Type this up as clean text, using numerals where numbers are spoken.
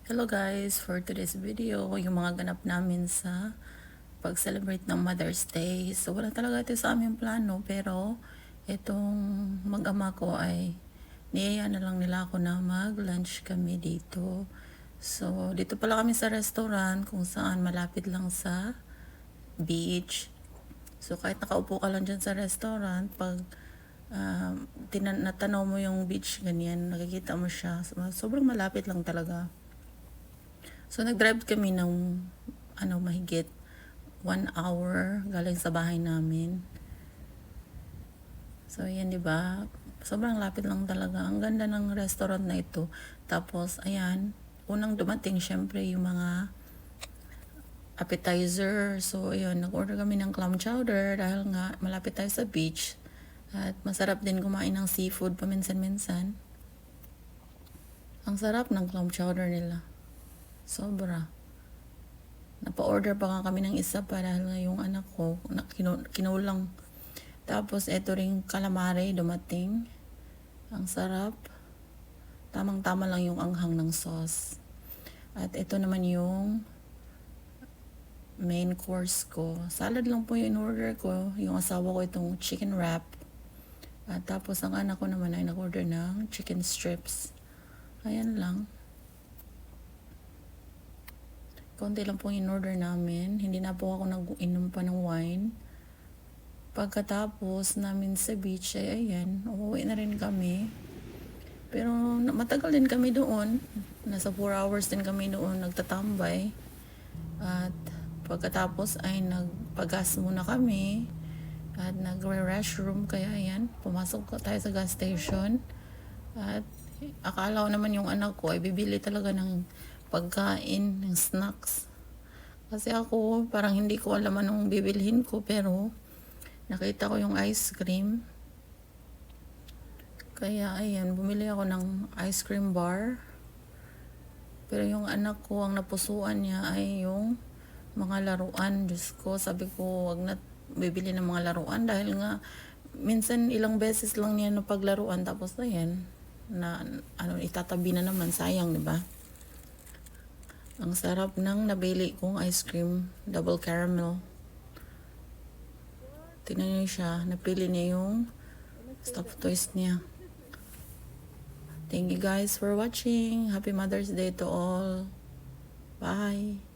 Hello guys, for today's video, yung mga ganap namin sa pag-celebrate ng Mother's Day. So wala talaga ito sa aming plano, pero itong mag-ama ko ay niyaya na lang nila ako na mag-lunch kami dito. So dito pala kami sa restaurant kung saan malapit lang sa beach. So kahit nakaupo ka lang dyan sa restaurant, pag natanaw mo yung beach ganyan, nakikita mo siya. Sobrang malapit lang talaga. So, nag-drive kami ng mahigit 1 hour galing sa bahay namin. So, yan, di ba? Sobrang lapit lang talaga. Ang ganda ng restaurant na ito. Tapos, ayan, unang dumating, syempre, yung mga appetizer. So, ayun, nag-order kami ng clam chowder dahil nga malapit tayo sa beach. At masarap din kumain ng seafood paminsan-minsan. Ang sarap ng clam chowder nila. Sobra. Napa-order pa nga kami ng isa pa dahil nga yung anak ko kinulang. Tapos eto ring calamari dumating. Ang sarap. Tamang-tama lang yung anghang ng sauce. At ito naman yung main course ko. Salad lang po yung in-order ko. Yung asawa ko itong chicken wrap. At tapos ang anak ko naman ay nag-order ng chicken strips. Ayan lang. Konti lang pong in-order namin. Hindi na po ako nag-inom pa ng wine. Pagkatapos namin sa beach, ay ayan, uuwi na rin kami. Pero matagal din kami doon. Nasa 4 hours din kami doon nagtatambay. At pagkatapos ay nagpagas muna kami. At nagre-restroom. Kaya ayan, pumasok tayo sa gas station. At akala ko naman yung anak ko ay bibili talaga ng pagkain, ng snacks. Kasi ako, parang hindi ko alam anong bibilhin ko, pero nakita ko yung ice cream. Kaya, ayan, bumili ako ng ice cream bar. Pero yung anak ko, ang napusuan niya ay yung mga laruan. Diyos ko, sabi ko, wag na bibili ng mga laruan dahil nga, minsan ilang beses lang niya paglaruan, tapos ayan, itatabi na naman, sayang, di ba? Ang sarap ng nabili kong ice cream, double caramel. Tingnan niyo siya, napili niya yung stuffed toys niya. Thank you guys for watching. Happy Mother's Day to all. Bye.